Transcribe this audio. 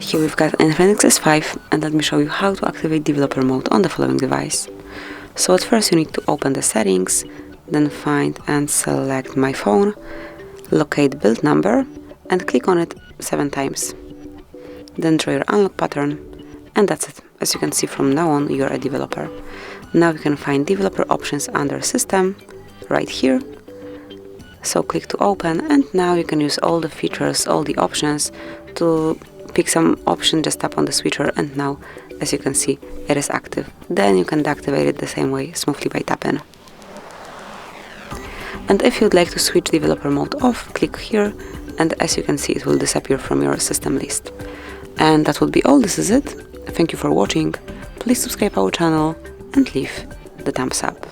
Here we've got Infinix S5, and let me show you how to activate developer mode on the following device. So at first you need to open the settings, then find and select My Phone, locate build number and click on it 7 times. Then draw your unlock pattern, and that's it. As you can see, from now on you're a developer. Now you can find developer options under System, right here. So click to open, and now you can use all the features, all the options. To pick some option, just tap on the switcher, and now, as you can see, it is active. Then you can deactivate it the same way, smoothly by tapping. And if you'd like to switch developer mode off, click here, and as you can see, it will disappear from your system list. And that would be all. This is it. Thank you for watching. Please subscribe our channel and leave the thumbs up.